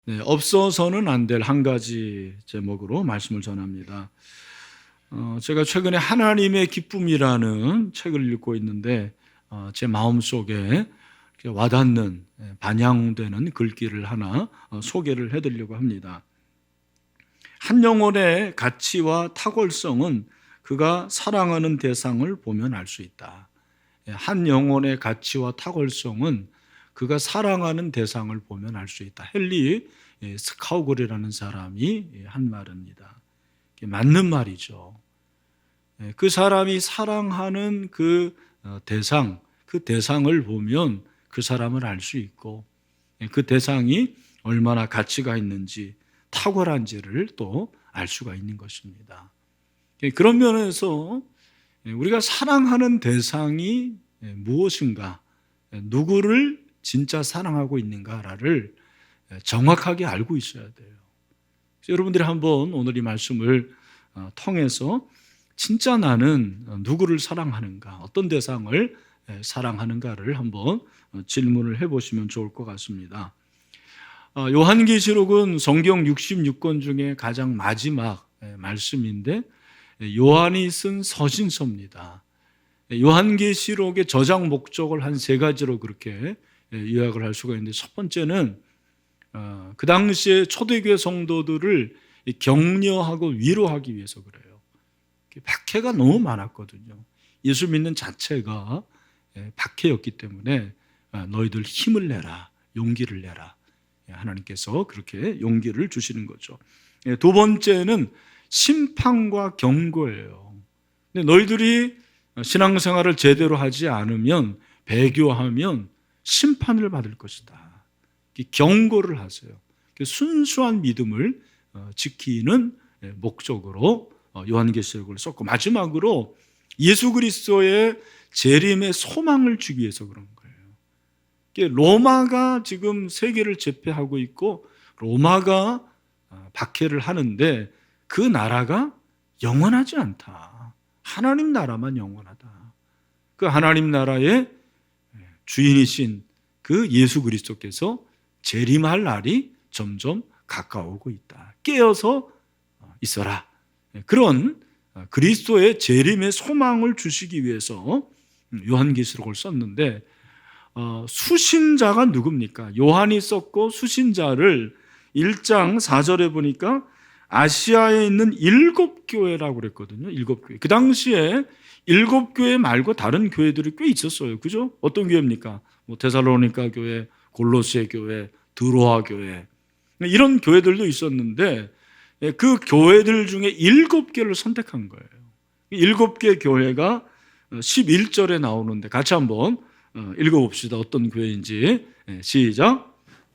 네, 없어서는 안 될 한 가지 제목으로 말씀을 전합니다. 제가 최근에 하나님의 기쁨이라는 책을 읽고 있는데 제 마음속에 와닿는 반영되는 글귀를 하나 소개를 해드리려고 합니다. 한 영혼의 가치와 탁월성은 그가 사랑하는 대상을 보면 알 수 있다. 한 영혼의 가치와 탁월성은 그가 사랑하는 대상을 보면 알 수 있다. 헨리 스카우글이라는 사람이 한 말입니다. 맞는 말이죠. 그 사람이 사랑하는 그 대상, 그 대상을 보면 그 사람을 알 수 있고 그 대상이 얼마나 가치가 있는지 탁월한지를 또 알 수가 있는 것입니다. 그런 면에서 우리가 사랑하는 대상이 무엇인가, 누구를 진짜 사랑하고 있는가를 정확하게 알고 있어야 돼요. 여러분들이 한번 오늘 이 말씀을 통해서 진짜 나는 누구를 사랑하는가, 어떤 대상을 사랑하는가를 한번 질문을 해보시면 좋을 것 같습니다. 요한계시록은 성경 66권 중에 가장 마지막 말씀인데 요한이 쓴 서신서입니다. 요한계시록의 저장 목적을 한 세 가지로 그렇게 요약을 할 수가 있는데, 첫 번째는 그 당시에 초대교회 성도들을 격려하고 위로하기 위해서 그래요. 박해가 너무 많았거든요. 예수 믿는 자체가 박해였기 때문에 너희들 힘을 내라, 용기를 내라. 하나님께서 그렇게 용기를 주시는 거죠. 두 번째는 심판과 경고예요. 근데 너희들이 신앙생활을 제대로 하지 않으면, 배교하면 심판을 받을 것이다. 경고를 하세요. 순수한 믿음을 지키는 목적으로 요한계시록을 썼고, 마지막으로 예수 그리스도의 재림의 소망을 주기 위해서 그런 거예요. 로마가 지금 세계를 제패하고 있고 로마가 박해를 하는데 그 나라가 영원하지 않다. 하나님 나라만 영원하다. 그 하나님 나라의 주인이신 그 예수 그리스도께서 재림할 날이 점점 가까워오고 있다. 깨어서 있어라. 그런 그리스도의 재림의 소망을 주시기 위해서 요한계시록을 썼는데, 수신자가 누굽니까? 요한이 썼고 수신자를 1장 4절에 보니까 아시아에 있는 7교회라고 그랬거든요. 7교회. 그 당시에 7교회 말고 다른 교회들이 꽤 있었어요. 그죠? 어떤 교회입니까? 데살로니가 교회, 골로새 교회, 드로아 교회, 이런 교회들도 있었는데 그 교회들 중에 7개를 선택한 거예요. 7개 교회가 11절에 나오는데 같이 한번 읽어봅시다. 어떤 교회인지. 시작.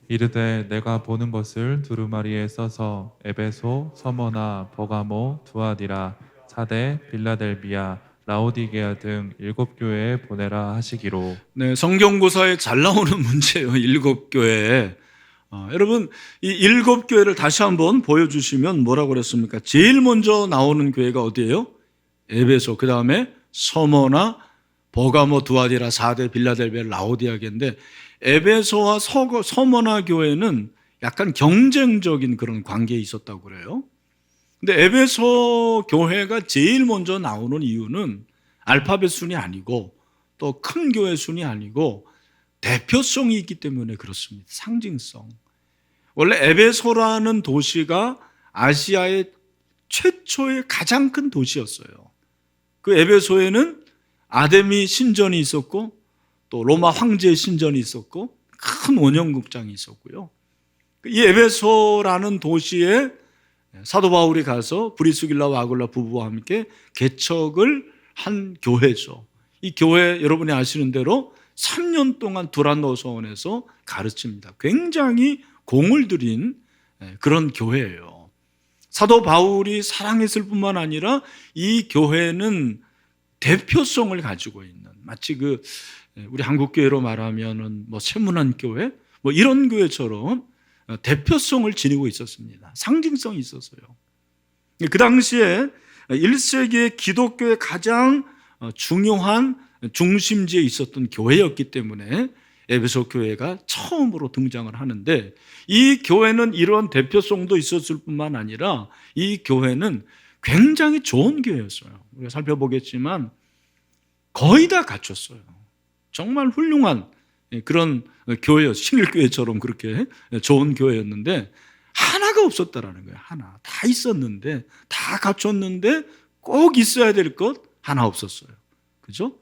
이르되 내가 보는 것을 두루마리에 써서 에베소, 서머나, 버가모, 두아디라, 사대, 빌라델비아, 라오디게아 등 7교회에 보내라 하시기로. 네, 성경고사에 잘 나오는 문제예요. 7교회. 여러분, 이 7교회를 다시 한번 보여주시면 뭐라고 그랬습니까? 제일 먼저 나오는 교회가 어디예요? 에베소, 그 다음에 서머나, 버가모, 두아디라, 사대, 빌라델비아, 라오디게아인데, 에베소와 서머나 교회는 약간 경쟁적인 그런 관계에 있었다고 그래요. 근데 에베소 교회가 제일 먼저 나오는 이유는 알파벳 순이 아니고 또 큰 교회 순이 아니고 대표성이 있기 때문에 그렇습니다. 상징성. 원래 에베소라는 도시가 아시아의 최초의 가장 큰 도시였어요. 그 에베소에는 아데미 신전이 있었고 또 로마 황제의 신전이 있었고 큰 원형극장이 있었고요. 이 에베소라는 도시에 사도 바울이 가서 브리스길라와 아굴라 부부와 함께 개척을 한 교회죠. 이 교회 여러분이 아시는 대로 3년 동안 두란노서원에서 가르칩니다. 굉장히 공을 들인 그런 교회예요. 사도 바울이 사랑했을 뿐만 아니라 이 교회는 대표성을 가지고 있는, 마치 우리 한국교회로 말하면은 세문안 교회 이런 교회처럼 대표성을 지니고 있었습니다. 상징성이 있었어요. 그 당시에 1세기의 기독교의 가장 중요한 중심지에 있었던 교회였기 때문에 에베소 교회가 처음으로 등장을 하는데, 이 교회는 이런 대표성도 있었을 뿐만 아니라 이 교회는 굉장히 좋은 교회였어요. 우리가 살펴보겠지만 거의 다 갖췄어요. 정말 훌륭한 그런 교회였어요. 신일교회처럼 그렇게 좋은 교회였는데 하나가 없었다라는 거예요. 하나. 다 있었는데, 다 갖췄는데 꼭 있어야 될 것 하나 없었어요. 그죠?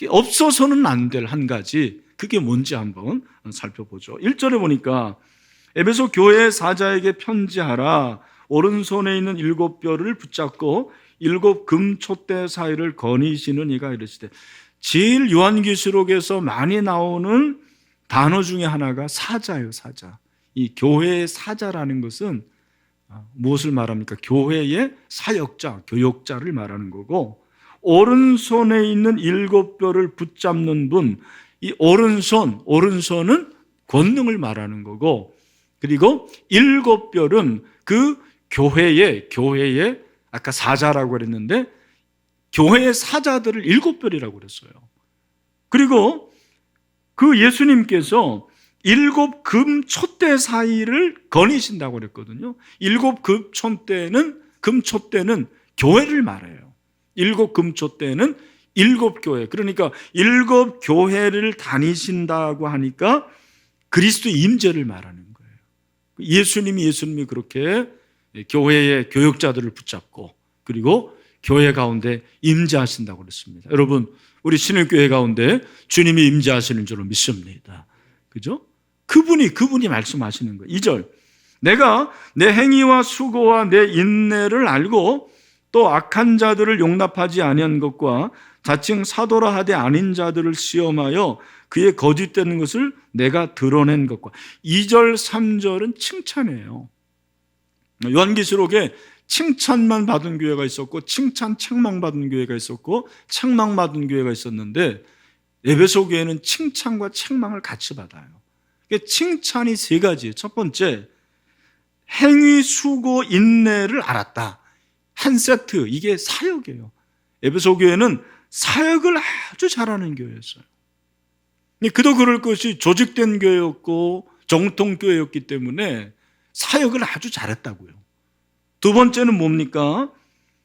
없어서는 안 될 한 가지, 그게 뭔지 한번 살펴보죠. 1절에 보니까 에베소 교회 사자에게 편지하라. 오른손에 있는 7뼈를 붙잡고 7 금촛대 사이를 거니시는 이가 이르시되. 제일 요한계시록에서 많이 나오는 단어 중에 하나가 사자예요. 사자. 이 교회의 사자라는 것은 무엇을 말합니까? 교회의 사역자, 교역자를 말하는 거고, 오른손에 있는 7뼈를 붙잡는 분, 이 오른손은 권능을 말하는 거고, 그리고 7뼈는 그 교회의 아까 사자라고 그랬는데 교회의 사자들을 7뼈이라고 그랬어요. 그리고 그 예수님께서 7 금촛대 사이를 거니신다고 그랬거든요. 7 금촛대는 교회를 말해요. 7 금촛대는 7교회. 그러니까 7 교회를 다니신다고 하니까 그리스도의 임재를 말하는 거예요. 예수님이 그렇게 교회의 교역자들을 붙잡고 그리고 교회 가운데 임재하신다고 그랬습니다. 여러분, 우리 신일교회 가운데 주님이 임재하시는 줄로 믿습니다. 그죠? 그분이 말씀하시는 거예요. 2절. 내가 내 행위와 수고와 내 인내를 알고 또 악한 자들을 용납하지 아니한 것과 자칭 사도라 하되 아닌 자들을 시험하여 그의 거짓되는 것을 내가 드러낸 것과. 2절 3절은 칭찬이에요. 요한계시록에 칭찬만 받은 교회가 있었고 칭찬 책망받은 교회가 있었고 책망받은 교회가 있었는데, 에베소 교회는 칭찬과 책망을 같이 받아요. 칭찬이 3가지예요. 첫 번째, 행위, 수고, 인내를 알았다. 한 세트, 이게 사역이에요. 에베소 교회는 사역을 아주 잘하는 교회였어요. 그도 그럴 것이 조직된 교회였고 정통교회였기 때문에 사역을 아주 잘했다고요. 두 번째는 뭡니까?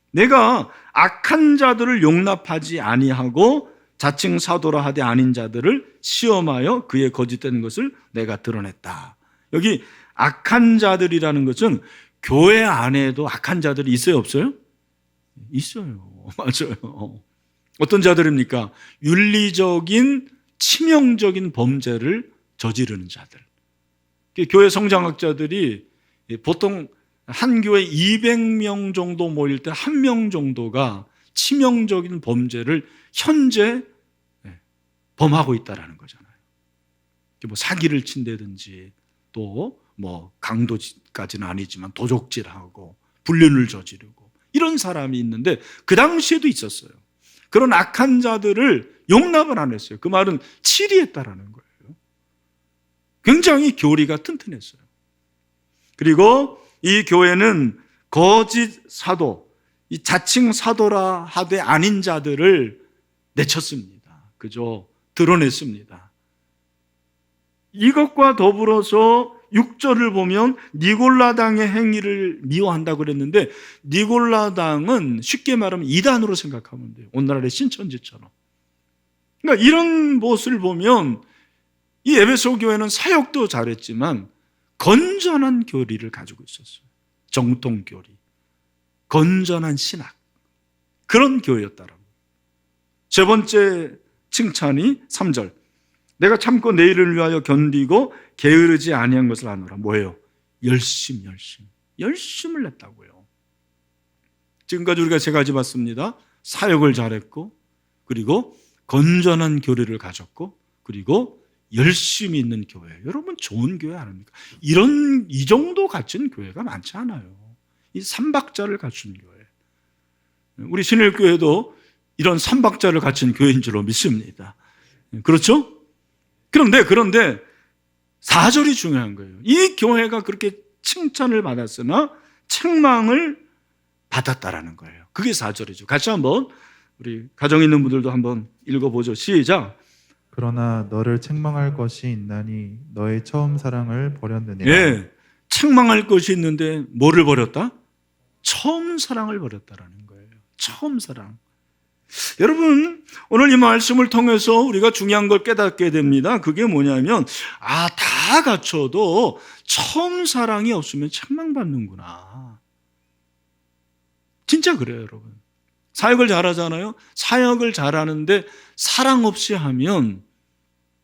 내가 악한 자들을 용납하지 아니하고 자칭 사도라 하되 아닌 자들을 시험하여 그의 거짓되는 것을 내가 드러냈다. 여기 악한 자들이라는 것은 교회 안에도 악한 자들이 있어요, 없어요? 있어요. 맞아요. 어떤 자들입니까? 윤리적인 치명적인 범죄를 저지르는 자들. 교회 성장학자들이 보통 한 교회 200명 정도 모일 때 1명 정도가 치명적인 범죄를 현재 범하고 있다는 거잖아요. 뭐 사기를 친다든지 또 뭐 강도까지는 아니지만 도적질하고 불륜을 저지르고 이런 사람이 있는데 그 당시에도 있었어요. 그런 악한 자들을 용납을 안 했어요. 그 말은 치리했다라는 거예요. 굉장히 교리가 튼튼했어요. 그리고 이 교회는 거짓 사도, 이 자칭 사도라 하되 아닌 자들을 내쳤습니다. 그죠? 드러냈습니다. 이것과 더불어서 6절을 보면 니골라당의 행위를 미워한다고 그랬는데, 니골라당은 쉽게 말하면 이단으로 생각하면 돼요. 오늘날의 신천지처럼. 그러니까 이런 모습을 보면 이 에베소 교회는 사역도 잘했지만 건전한 교리를 가지고 있었어요. 정통교리, 건전한 신학, 그런 교회였다라고. 세 번째 칭찬이 3절. 내가 참고 내일을 위하여 견디고 게으르지 아니한 것을 아노라. 뭐예요? 열심을 냈다고요. 지금까지 우리가 3가지 봤습니다. 사역을 잘했고, 그리고 건전한 교리를 가졌고, 그리고 열심히 있는 교회. 여러분, 좋은 교회 아닙니까? 이 정도 갖춘 교회가 많지 않아요. 이 3박자를 갖춘 교회. 우리 신일교회도 이런 3박자를 갖춘 교회인 줄로 믿습니다. 그렇죠? 그런데 4절이 중요한 거예요. 이 교회가 그렇게 칭찬을 받았으나 책망을 받았다라는 거예요. 그게 4절이죠. 같이 한번 우리 가정 있는 분들도 한번 읽어보죠. 시작. 그러나 너를 책망할 것이 있나니 너의 처음 사랑을 버렸느니라. 예, 책망할 것이 있는데 뭐를 버렸다? 처음 사랑을 버렸다라는 거예요. 처음 사랑. 여러분, 오늘 이 말씀을 통해서 우리가 중요한 걸 깨닫게 됩니다. 그게 뭐냐면, 다 갖춰도 처음 사랑이 없으면 책망받는구나. 진짜 그래요, 여러분. 사역을 잘하잖아요. 사역을 잘하는데 사랑 없이 하면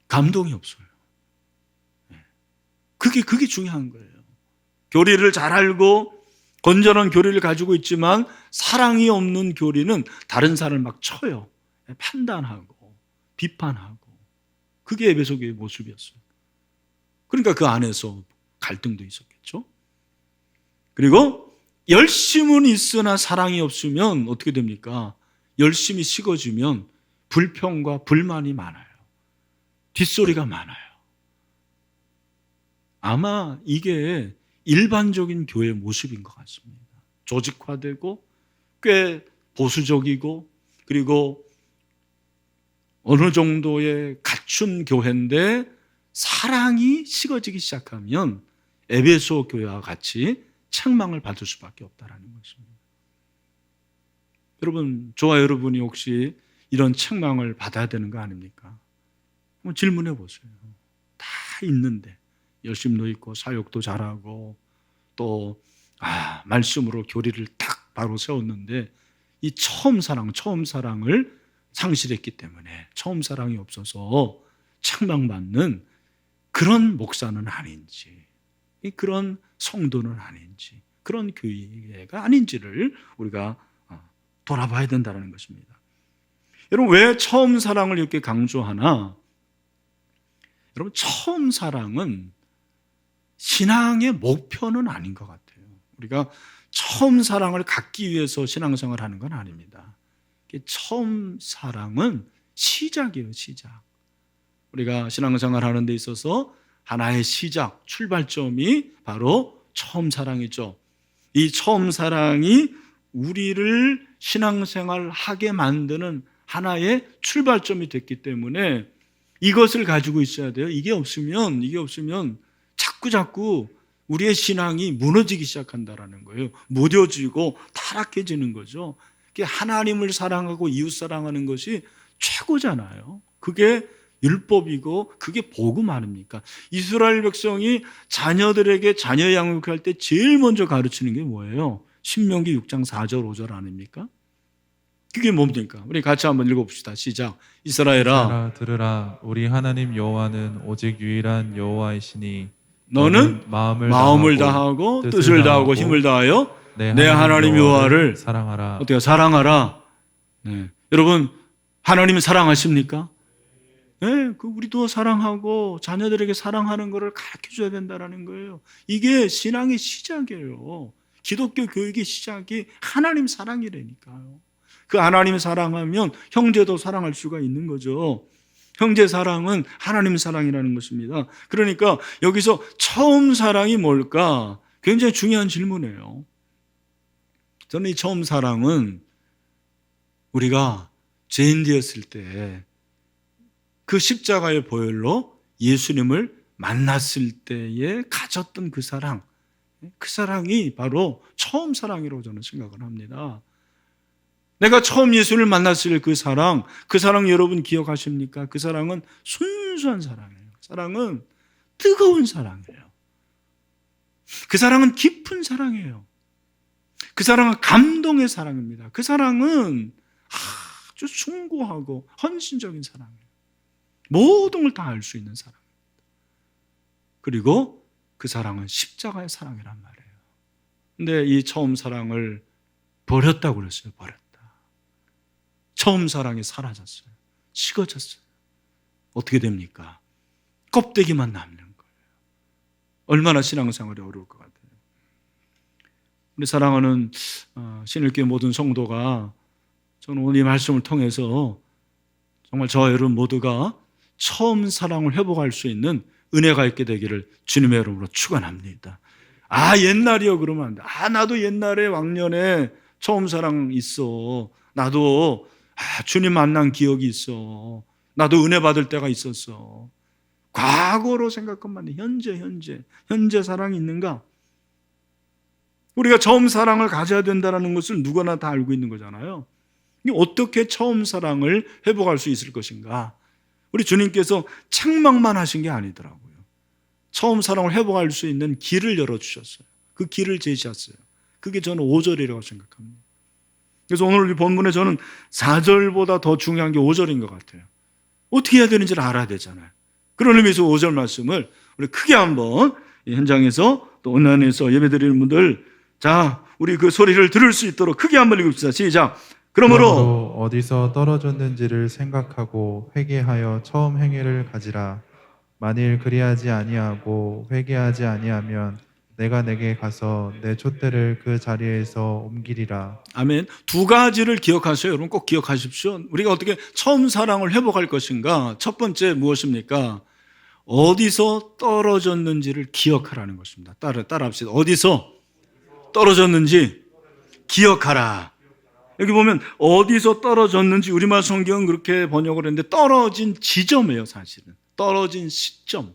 감동이 없어요. 그게 중요한 거예요. 교리를 잘 알고 건전한 교리를 가지고 있지만 사랑이 없는 교리는 다른 사람을 막 쳐요. 판단하고 비판하고. 그게 에베소 교회의 모습이었어요. 그러니까 그 안에서 갈등도 있었겠죠. 그리고 열심은 있으나 사랑이 없으면 어떻게 됩니까? 열심이 식어지면 불평과 불만이 많아요. 뒷소리가 많아요. 아마 이게 일반적인 교회의 모습인 것 같습니다. 조직화되고 꽤 보수적이고 그리고 어느 정도의 갖춘 교회인데 사랑이 식어지기 시작하면 에베소 교회와 같이 책망을 받을 수밖에 없다는 것입니다. 여러분, 저와 여러분이 혹시 이런 책망을 받아야 되는 거 아닙니까? 한번 질문해 보세요. 다 있는데 열심도 있고 사역도 잘하고 또 말씀으로 교리를 딱 바로 세웠는데 이 처음 사랑을 상실했기 때문에 처음 사랑이 없어서 책망받는 그런 목사는 아닌지, 그런 성도는 아닌지, 그런 교회가 아닌지를 우리가 돌아봐야 된다는 것입니다. 여러분, 왜 처음 사랑을 이렇게 강조하나? 여러분, 처음 사랑은 신앙의 목표는 아닌 것 같아요. 우리가 처음 사랑을 갖기 위해서 신앙생활을 하는 건 아닙니다. 처음 사랑은 시작이에요, 시작. 우리가 신앙생활 하는 데 있어서 하나의 시작, 출발점이 바로 처음 사랑이죠. 이 처음 사랑이 우리를 신앙생활 하게 만드는 하나의 출발점이 됐기 때문에 이것을 가지고 있어야 돼요. 이게 없으면 자꾸 우리의 신앙이 무너지기 시작한다라는 거예요. 무뎌지고 타락해지는 거죠. 하나님을 사랑하고 이웃 사랑하는 것이 최고잖아요. 그게 율법이고 그게 복음 아닙니까? 이스라엘 백성이 자녀들에게 자녀 양육할 때 제일 먼저 가르치는 게 뭐예요? 신명기 6장 4절 5절 아닙니까? 그게 뭡니까? 우리 같이 한번 읽어봅시다. 시작. 이스라엘아, 들으라. 우리 하나님 여호와는 오직 유일한 여호와이시니 너는 마음을 다하고 뜻을 다하고 힘을 다하여 내 하나님 여호와를 사랑하라. 어때요? 사랑하라. 네. 여러분, 하나님은 사랑하십니까? 네, 우리도 사랑하고 자녀들에게 사랑하는 것을 가르쳐줘야 된다는 거예요. 이게 신앙의 시작이에요. 기독교 교육의 시작이 하나님 사랑이라니까요. 그 하나님 사랑하면 형제도 사랑할 수가 있는 거죠. 형제 사랑은 하나님 사랑이라는 것입니다. 그러니까 여기서 처음 사랑이 뭘까? 굉장히 중요한 질문이에요. 저는 이 처음 사랑은 우리가 죄인 되었을 때 그 십자가의 보혈로 예수님을 만났을 때에 가졌던 그 사랑이 바로 처음 사랑이라고 저는 생각을 합니다. 내가 처음 예수를 만났을 그 사랑 여러분 기억하십니까? 그 사랑은 순수한 사랑이에요. 사랑은 뜨거운 사랑이에요. 그 사랑은 깊은 사랑이에요. 그 사랑은 감동의 사랑입니다. 그 사랑은 아주 숭고하고 헌신적인 사랑이에요. 모든 걸 다 알 수 있는 사랑입니다. 그리고 그 사랑은 십자가의 사랑이란 말이에요. 근데 이 처음 사랑을 버렸다고 그랬어요. 버렸다. 처음 사랑이 사라졌어요. 식어졌어요. 어떻게 됩니까? 껍데기만 남는 거예요. 얼마나 신앙생활이 어려울 것 같아요. 우리 사랑하는 신일교회 모든 성도가 저는 오늘 이 말씀을 통해서 정말 저와 여러분 모두가 처음 사랑을 회복할 수 있는 은혜가 있게 되기를 주님의 이름으로 축원합니다. 옛날이요 그러면 안 돼. 나도 옛날에 왕년에 처음 사랑 있어. 나도 주님 만난 기억이 있어. 나도 은혜 받을 때가 있었어. 과거로 생각하면 현재 사랑이 있는가? 우리가 처음 사랑을 가져야 된다는 것을 누구나 다 알고 있는 거잖아요. 어떻게 처음 사랑을 회복할 수 있을 것인가? 우리 주님께서 책망만 하신 게 아니더라고요. 처음 사랑을 회복할 수 있는 길을 열어주셨어요. 그 길을 제시했어요. 그게 저는 5절이라고 생각합니다. 그래서 오늘 우리 본문에 저는 4절보다 더 중요한 게 5절인 것 같아요. 어떻게 해야 되는지를 알아야 되잖아요. 그런 의미에서 5절 말씀을 우리 크게 한번 이 현장에서 또 온라인에서 예배드리는 분들, 자, 우리 그 소리를 들을 수 있도록 크게 한번 읽읍시다. 시작. 그러므로 어디서 떨어졌는지를 생각하고 회개하여 처음 행위를 가지라. 만일 그리하지 아니하고 회개하지 아니하면 내가 내게 가서 내 촛대를 그 자리에서 옮기리라. 아멘. 두 가지를 기억하세요. 여러분 꼭 기억하십시오. 우리가 어떻게 처음 사랑을 회복할 것인가? 첫 번째 무엇입니까? 어디서 떨어졌는지를 기억하라는 것입니다. 따라합시다. 어디서 떨어졌는지 기억하라. 여기 보면 어디서 떨어졌는지 우리말 성경은 그렇게 번역을 했는데 떨어진 지점이에요, 사실은. 떨어진 시점.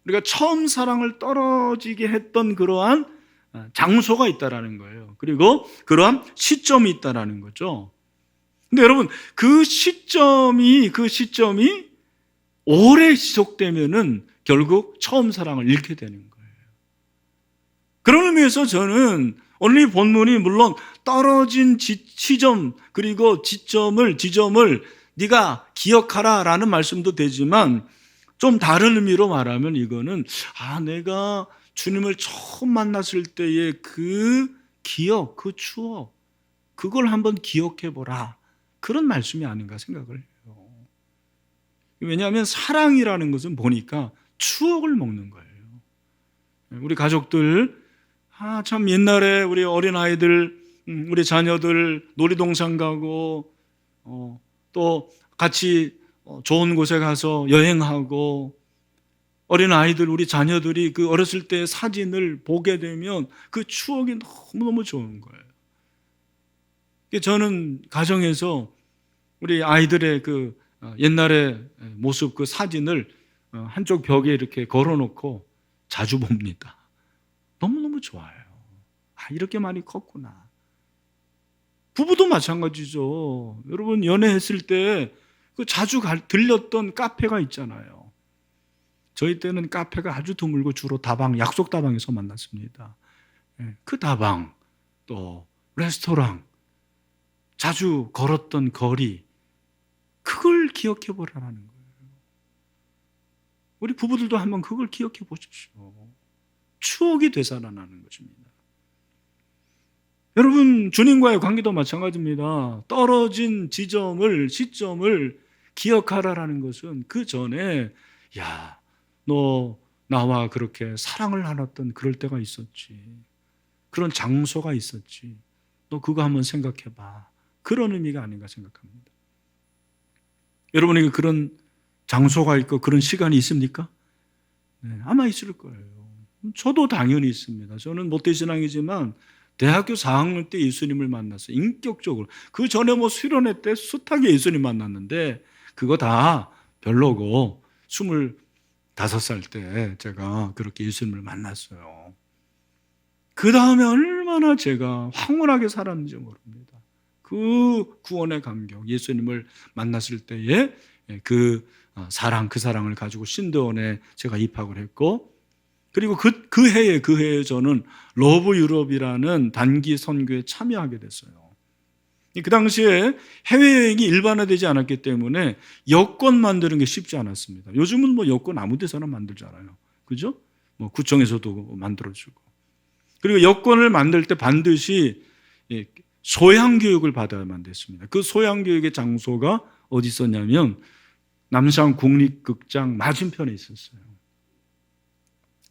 우리가 처음 사랑을 떨어지게 했던 그러한 장소가 있다라는 거예요. 그리고 그러한 시점이 있다라는 거죠. 근데 여러분, 그 시점이 오래 지속되면은 결국 처음 사랑을 잃게 되는 거예요. 그런 의미에서 저는 오늘 이 본문이 물론 떨어진 시점 그리고 지점을 네가 기억하라라는 말씀도 되지만 좀 다른 의미로 말하면 이거는 내가 주님을 처음 만났을 때의 그 기억, 그 추억, 그걸 한번 기억해 보라. 그런 말씀이 아닌가 생각을 해요. 왜냐하면 사랑이라는 것은 보니까 추억을 먹는 거예요. 우리 가족들, 참 옛날에 우리 어린아이들, 우리 자녀들 놀이동산 가고 또 같이 좋은 곳에 가서 여행하고 어린아이들, 우리 자녀들이 그 어렸을 때의 사진을 보게 되면 그 추억이 너무너무 좋은 거예요. 저는 가정에서 우리 아이들의 그 옛날의 모습, 그 사진을 한쪽 벽에 이렇게 걸어놓고 자주 봅니다. 너무너무 좋아요. 이렇게 많이 컸구나. 부부도 마찬가지죠. 여러분 연애했을 때 그 자주 들렸던 카페가 있잖아요. 저희 때는 카페가 아주 드물고 주로 다방, 약속 다방에서 만났습니다. 그 다방, 또 레스토랑, 자주 걸었던 거리, 그걸 기억해 보라는 거예요. 우리 부부들도 한번 그걸 기억해 보십시오. 추억이 되살아나는 것입니다. 여러분, 주님과의 관계도 마찬가지입니다. 떨어진 시점을 기억하라라는 것은 그 전에 너 나와 그렇게 사랑을 나눴던 그럴 때가 있었지. 그런 장소가 있었지. 너 그거 한번 생각해봐. 그런 의미가 아닌가 생각합니다. 여러분에게 그런 장소가 있고 그런 시간이 있습니까? 네, 아마 있을 거예요. 저도 당연히 있습니다. 저는 모태신앙이지만 대학교 4학년 때 예수님을 만났어요. 인격적으로. 그 전에 수련회 때 숱하게 예수님 만났는데 그거 다 별로고 25살 때 제가 그렇게 예수님을 만났어요. 그 다음에 얼마나 제가 황홀하게 살았는지 모릅니다. 그 구원의 감격, 예수님을 만났을 때의 그 사랑을 가지고 신대원에 제가 입학을 했고, 그리고 그 해에 저는 러브 유럽이라는 단기 선교에 참여하게 됐어요. 그 당시에 해외여행이 일반화되지 않았기 때문에 여권 만드는 게 쉽지 않았습니다. 요즘은 여권 아무 데서나 만들잖아요. 그죠? 구청에서도 만들어주고. 그리고 여권을 만들 때 반드시 소양교육을 받아야만 됐습니다. 그 소양교육의 장소가 어디 있었냐면 남산 국립극장 맞은편에 있었어요.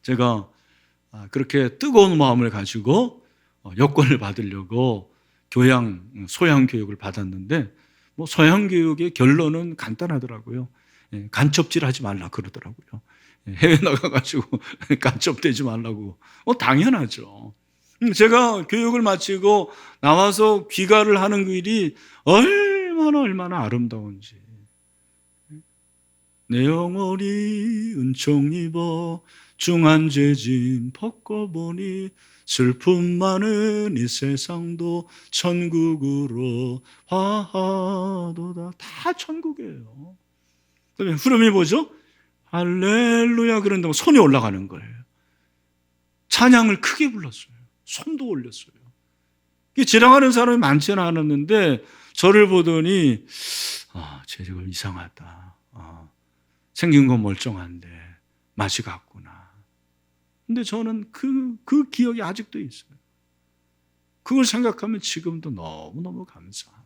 제가 그렇게 뜨거운 마음을 가지고 여권을 받으려고 소양교육을 받았는데 소양교육의 결론은 간단하더라고요. 간첩질 하지 말라 그러더라고요. 해외 나가가지고 간첩되지 말라고. 당연하죠. 제가 교육을 마치고 나와서 귀가를 하는 그 일이 얼마나 아름다운지. 내 영혼이 은총 입어 중한 죄짐 벗고보니 슬픔 많은 이 세상도 천국으로 화하도다. 다 천국이에요. 그다음에 흐름이 뭐죠? 할렐루야 그런다고 손이 올라가는 거예요. 찬양을 크게 불렀어요. 손도 올렸어요. 지나가는 사람이 많지는 않았는데 저를 보더니 쟤 지금 이상하다. 생긴 건 멀쩡한데 맛이 같구나. 근데 저는 그 기억이 아직도 있어요. 그걸 생각하면 지금도 너무너무 감사하고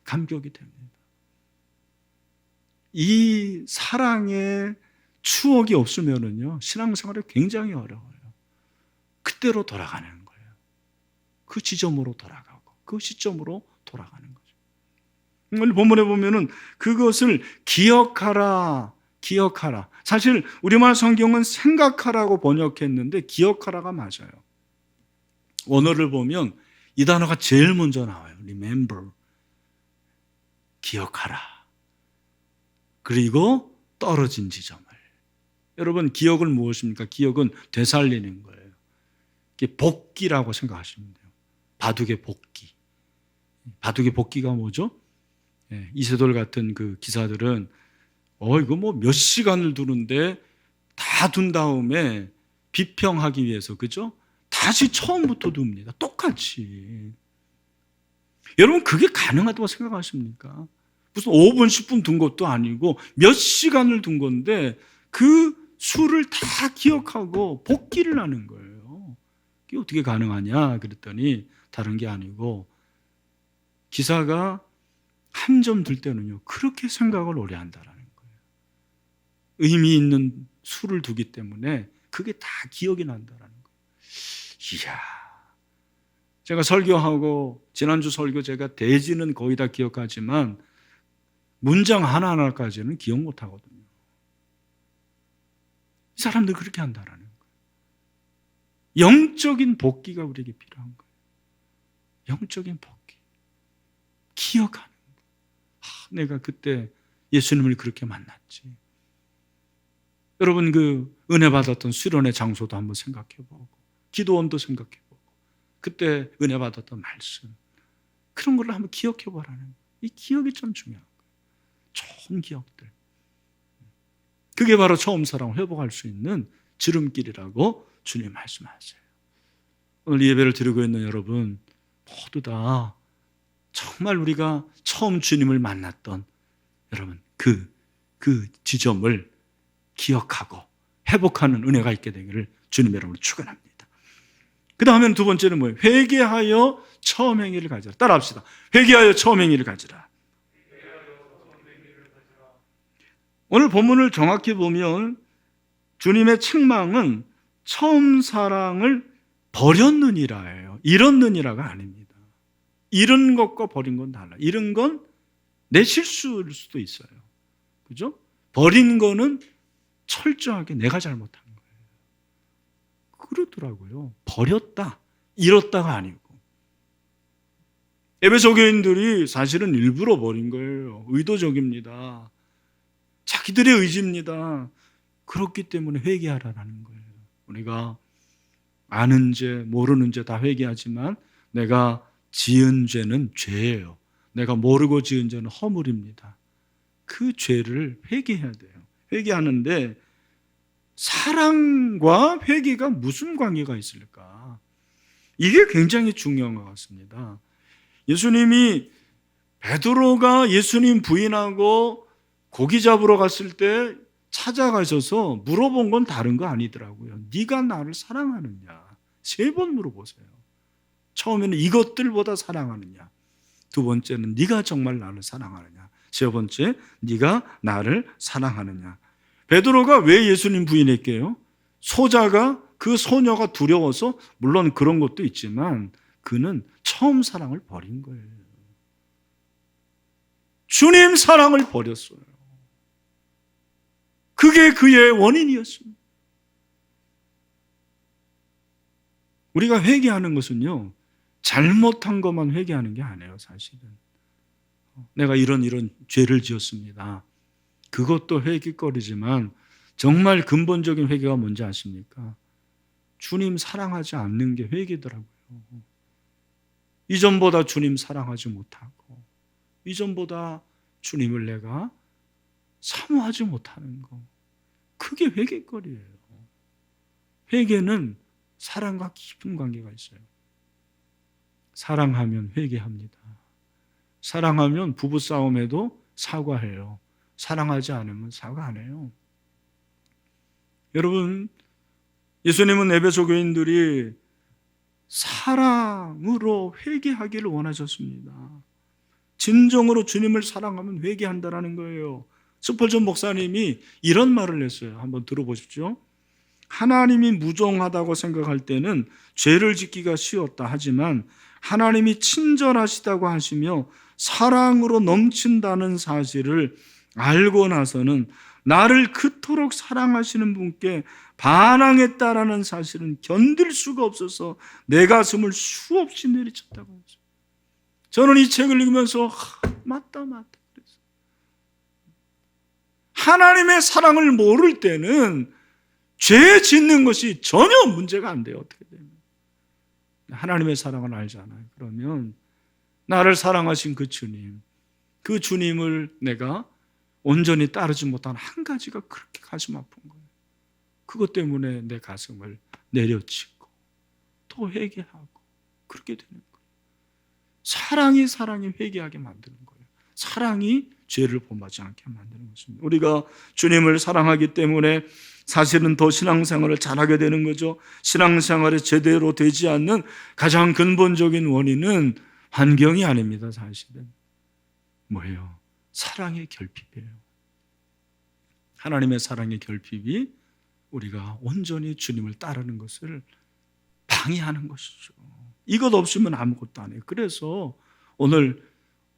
감격이 됩니다. 이 사랑의 추억이 없으면은요, 신앙생활이 굉장히 어려워요. 그때로 돌아가는 거예요. 그 지점으로 돌아가고, 그 시점으로 돌아가는 거죠. 오늘 본문에 보면은 그것을 기억하라. 사실 우리말 성경은 생각하라고 번역했는데 기억하라가 맞아요. 원어를 보면 이 단어가 제일 먼저 나와요. remember. 기억하라. 그리고 떨어진 지점을. 여러분, 기억은 무엇입니까? 기억은 되살리는 거예요. 이게 복기라고 생각하시면 돼요. 바둑의 복기. 바둑의 복기가 뭐죠? 이세돌 같은 그 기사들은 이거 뭐 몇 시간을 두는데 다 둔 다음에 비평하기 위해서, 그죠? 다시 처음부터 둡니다. 똑같이. 여러분, 그게 가능하다고 생각하십니까? 무슨 5분, 10분 둔 것도 아니고 몇 시간을 둔 건데 그 수를 다 기억하고 복기를 하는 거예요. 그게 어떻게 가능하냐 그랬더니 다른 게 아니고 기사가 한 점 들 때는요, 그렇게 생각을 오래 한다라는 거예요. 의미 있는 수를 두기 때문에 그게 다 기억이 난다라는 거예요. 이야, 제가 설교하고 지난주 설교 제가 대지는 거의 다 기억하지만 문장 하나하나까지는 기억 못 하거든요. 이 사람들 그렇게 한다라는 거예요. 영적인 복기가 우리에게 필요한 거예요. 영적인 복기. 기억하는 거예요. 내가 그때 예수님을 그렇게 만났지. 여러분, 그 은혜 받았던 수련의 장소도 한번 생각해보고 기도원도 생각해보고 그때 은혜 받았던 말씀, 그런 걸 한번 기억해보라는 거예요. 이 기억이 참 중요한 거예요. 좋은 기억들. 그게 바로 처음 사랑을 회복할 수 있는 지름길이라고 주님 말씀하세요. 오늘 이 예배를 드리고 있는 여러분 모두 다 정말 우리가 처음 주님을 만났던 여러분 그 지점을 기억하고 회복하는 은혜가 있게 되기를 주님 여러분을 축원합니다. 그 다음에는 두 번째는 뭐예요? 회개하여 처음 행위를 가지라. 따라합시다. 회개하여 처음 행위를 가지라. 오늘 본문을 정확히 보면 주님의 책망은 처음 사랑을 버렸느니라예요. 잃었느니라가 아닙니다. 잃은 것과 버린 건 달라. 잃은 건 내 실수일 수도 있어요. 그죠? 버린 거는 철저하게 내가 잘못한 거예요. 그러더라고요. 버렸다, 잃었다가 아니고. 에베소 교인들이 사실은 일부러 버린 거예요. 의도적입니다. 자기들의 의지입니다. 그렇기 때문에 회개하라는 거예요. 우리가 아는 죄, 모르는 죄 다 회개하지만 내가 지은 죄는 죄예요. 내가 모르고 지은 죄는 허물입니다. 그 죄를 회개해야 돼요. 회개하는데 사랑과 회개가 무슨 관계가 있을까? 이게 굉장히 중요한 것 같습니다. 예수님이 베드로가 예수님 부인하고 고기 잡으러 갔을 때 찾아가셔서 물어본 건 다른 거 아니더라고요. 네가 나를 사랑하느냐? 3번 물어보세요. 처음에는 이것들보다 사랑하느냐? 두 번째는 네가 정말 나를 사랑하느냐? 세 번째, 네가 나를 사랑하느냐? 베드로가 왜 예수님 부인했게요? 소자가, 그 소녀가 두려워서, 물론 그런 것도 있지만 그는 처음 사랑을 버린 거예요. 주님 사랑을 버렸어요. 그게 그의 원인이었습니다. 우리가 회개하는 것은요, 잘못한 것만 회개하는 게 아니에요. 사실은 내가 이런 죄를 지었습니다. 그것도 회개거리지만 정말 근본적인 회개가 뭔지 아십니까? 주님 사랑하지 않는 게 회개더라고요. 이전보다 주님 사랑하지 못하고, 이전보다 주님을 내가 사모하지 못하는 거, 그게 회개거리예요. 회개는 사랑과 깊은 관계가 있어요. 사랑하면 회개합니다. 사랑하면 부부싸움에도 사과해요. 사랑하지 않으면 사과 안 해요. 여러분, 예수님은 에베소 교인들이 사랑으로 회개하기를 원하셨습니다. 진정으로 주님을 사랑하면 회개한다라는 거예요. 스펄전 목사님이 이런 말을 했어요. 한번 들어보십시오. 하나님이 무정하다고 생각할 때는 죄를 짓기가 쉬웠다 하지만 하나님이 친절하시다고 하시며 사랑으로 넘친다는 사실을 알고 나서는 나를 그토록 사랑하시는 분께 반항했다라는 사실은 견딜 수가 없어서 내 가슴을 수없이 내리쳤다고 했어요. 저는 이 책을 읽으면서 맞다 그랬어요. 하나님의 사랑을 모를 때는 죄 짓는 것이 전혀 문제가 안 돼요. 어떻게 되면 하나님의 사랑을 알잖아요. 그러면 나를 사랑하신 그 주님을 내가 온전히 따르지 못한 한 가지가 그렇게 가슴 아픈 거예요. 그것 때문에 내 가슴을 내려치고 또 회개하고 그렇게 되는 거예요. 사랑이 회개하게 만드는 거예요. 사랑이 죄를 범하지 않게 만드는 것입니다. 우리가 주님을 사랑하기 때문에 사실은 더 신앙생활을 잘하게 되는 거죠. 신앙생활이 제대로 되지 않는 가장 근본적인 원인은 환경이 아닙니다. 사실은 뭐예요? 사랑의 결핍이에요. 하나님의 사랑의 결핍이 우리가 온전히 주님을 따르는 것을 방해하는 것이죠. 이것 없으면 아무것도 안 해요. 그래서 오늘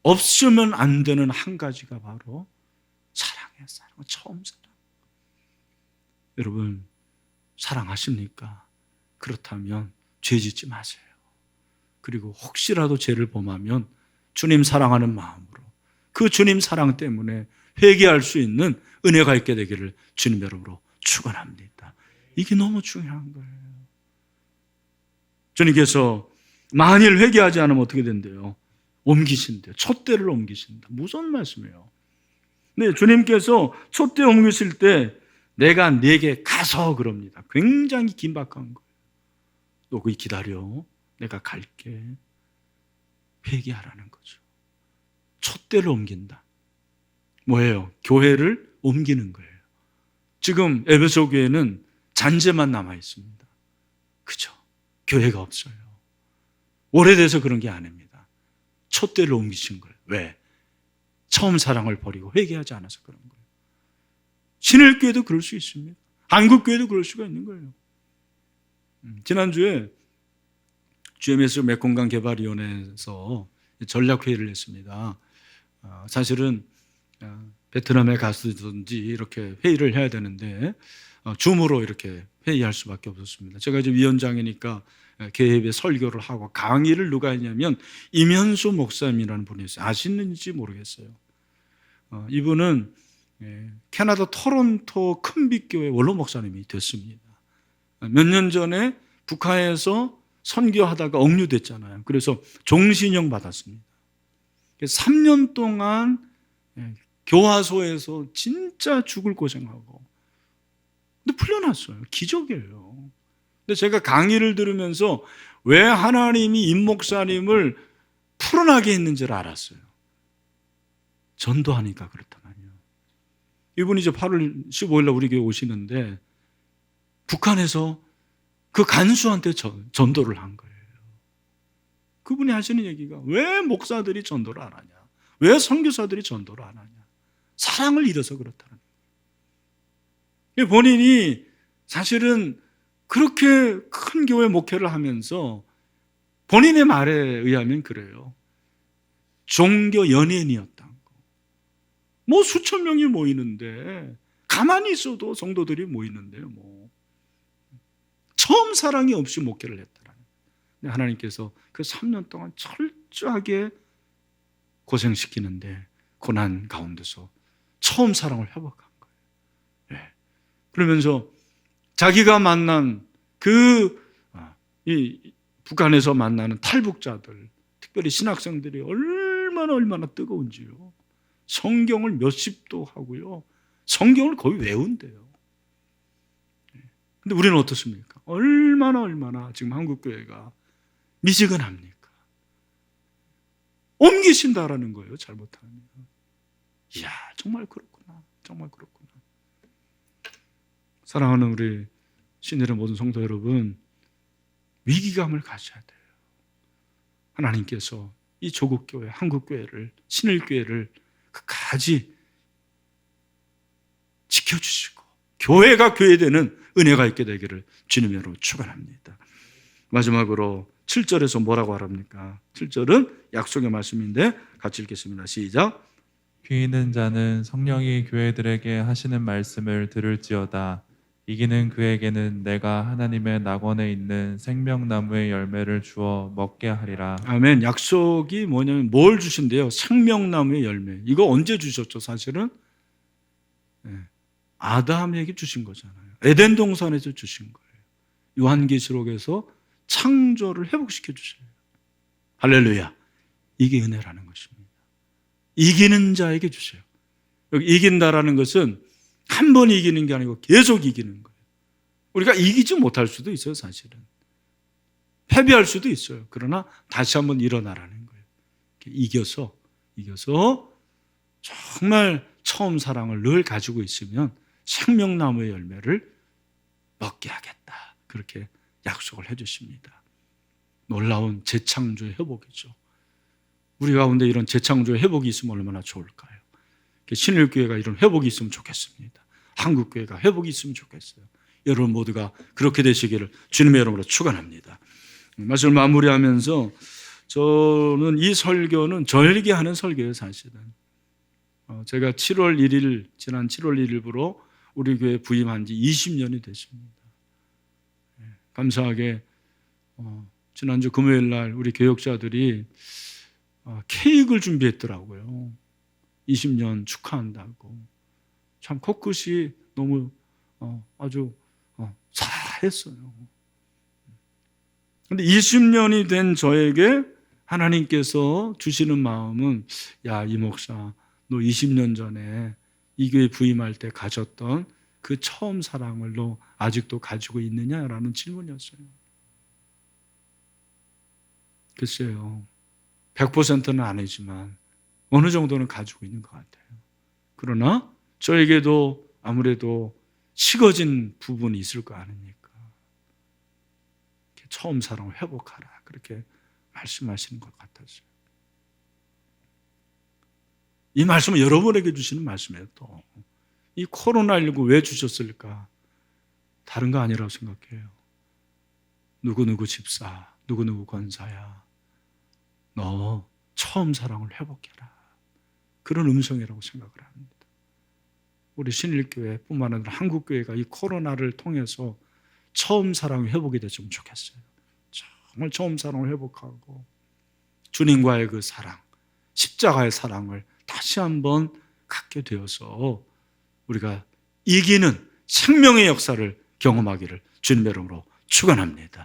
없으면 안 되는 한 가지가 바로 사랑이에요. 처음 사랑. 여러분 사랑하십니까? 그렇다면 죄 짓지 마세요. 그리고 혹시라도 죄를 범하면 주님 사랑하는 마음으로 그 주님 사랑 때문에 회개할 수 있는 은혜가 있게 되기를 주님 이름으로 축원합니다. 이게 너무 중요한 거예요. 주님께서 만일 회개하지 않으면 어떻게 된대요? 옮기신대요. 촛대를 옮기신다. 무슨 말씀이에요? 네, 주님께서 촛대 옮기실 때 내가 네게 가서 그럽니다. 굉장히 긴박한 거예요. 너 거기 기다려. 내가 갈게. 회개하라는 거죠. 촛대를 옮긴다. 뭐예요? 교회를 옮기는 거예요. 지금 에베소 교회는 잔재만 남아 있습니다. 그죠? 교회가 없어요. 오래돼서 그런 게 아닙니다. 촛대를 옮기신 거예요. 왜? 처음 사랑을 버리고 회개하지 않아서 그런 거예요. 신일교회도 그럴 수 있습니다. 한국교회도 그럴 수가 있는 거예요. 지난주에 GMS 메콩강 개발위원회에서 전략회의를 했습니다. 사실은 베트남에 갔든지 이렇게 회의를 해야 되는데 줌으로 이렇게 회의할 수밖에 없었습니다. 제가 이제 위원장이니까 개회에 설교를 하고 강의를 누가 했냐면 임현수 목사님이라는 분이 있어요. 아시는지 모르겠어요. 이분은 캐나다 토론토 큰빛교회 원로 목사님이 됐습니다. 몇 년 전에 북한에서 선교하다가 억류됐잖아요. 그래서 종신형 받았습니다. 3년 동안 교화소에서 진짜 죽을 고생하고 근데 풀려났어요. 기적이에요. 근데 제가 강의를 들으면서 왜 하나님이 임 목사님을 풀어나게 했는지를 알았어요. 전도하니까 그렇다만요. 이분이 이제 8월 15일 날 우리 교회 오시는데 북한에서 그 간수한테 전도를 한 거예요. 그분이 하시는 얘기가 왜 목사들이 전도를 안 하냐? 왜 선교사들이 전도를 안 하냐? 사랑을 잃어서 그렇다는 거예요. 본인이 사실은 그렇게 큰 교회 목회를 하면서 본인의 말에 의하면 그래요. 종교 연예인이었다고. 뭐 수천 명이 모이는데 가만히 있어도 성도들이 모이는데요. 뭐 처음 사랑이 없이 목회를 했다라는 거예요. 하나님께서 그 3년 동안 철저하게 고생시키는데 고난 가운데서 처음 사랑을 회복한 거예요. 예. 그러면서 자기가 만난 이 북한에서 만나는 탈북자들, 특별히 신학생들이 얼마나 뜨거운지요. 성경을 몇십도 하고요. 성경을 거의 외운대요. 근데 우리는 어떻습니까? 얼마나 지금 한국교회가 미지근합니까? 옮기신다라는 거예요, 잘못하면. 이야, 정말 그렇구나. 사랑하는 우리 신일의 모든 성도 여러분, 위기감을 가져야 돼요. 하나님께서 이 조국교회, 한국교회를, 신일교회를 끝까지 지켜주시고 교회가 교회되는 은혜가 있게 되기를 주님의 이름으로 축원합니다. 마지막으로 7절에서 뭐라고 하랍니까? 7절은 약속의 말씀인데 같이 읽겠습니다. 시작. 귀 있는 자는 성령이 교회들에게 하시는 말씀을 들을지어다. 이기는 그에게는 내가 하나님의 낙원에 있는 생명나무의 열매를 주어 먹게 하리라. 아멘. 약속이 뭐냐면 뭘 주신대요? 생명나무의 열매. 이거 언제 주셨죠? 사실은 아담에게 주신 거잖아요. 에덴 동산에서 주신 거예요. 요한계시록에서 창조를 회복시켜 주셔요. 할렐루야. 이게 은혜라는 것입니다. 이기는 자에게 주세요. 여기 이긴다라는 것은 한 번 이기는 게 아니고 계속 이기는 거예요. 우리가 이기지 못할 수도 있어요, 사실은. 패배할 수도 있어요. 그러나 다시 한번 일어나라는 거예요. 이겨서 정말 처음 사랑을 늘 가지고 있으면 생명나무의 열매를 먹게 하겠다. 그렇게 약속을 해주십니다. 놀라운 재창조의 회복이죠. 우리 가운데 이런 재창조의 회복이 있으면 얼마나 좋을까요? 신일교회가 이런 회복이 있으면 좋겠습니다. 한국교회가 회복이 있으면 좋겠어요. 여러분 모두가 그렇게 되시기를 주님의 이름으로 축원합니다. 말씀을 마무리하면서 저는 이 설교는 저에게 하는 설교예요, 사실은. 제가 지난 7월 1일부로 우리 교회 부임한 지 20년이 됐습니다. 감사하게 지난주 금요일 날 우리 교역자들이 케이크를 준비했더라고요. 20년 축하한다고. 참 코끝이 너무 아주 사했어요. 그런데 20년이 된 저에게 하나님께서 주시는 마음은 야, 이 목사 너 20년 전에 이 교회 부임할 때 가졌던 그 처음 사랑을 너 아직도 가지고 있느냐라는 질문이었어요. 글쎄요. 100%는 아니지만 어느 정도는 가지고 있는 것 같아요. 그러나 저에게도 아무래도 식어진 부분이 있을 거 아닙니까? 처음 사랑을 회복하라. 그렇게 말씀하시는 것 같았어요. 이 말씀은 여러분에게 주시는 말씀이에요. 또 이 코로나19 왜 주셨을까? 다른 거 아니라고 생각해요. 누구누구 집사, 누구누구 권사야. 너 처음 사랑을 회복해라. 그런 음성이라고 생각을 합니다. 우리 신일교회뿐만 아니라 한국교회가 이 코로나를 통해서 처음 사랑이 회복이 됐으면 좋겠어요. 정말 처음 사랑을 회복하고 주님과의 그 사랑, 십자가의 사랑을 다시 한번 갖게 되어서 우리가 이기는 생명의 역사를 경험하기를 주님의 이름으로 축원합니다.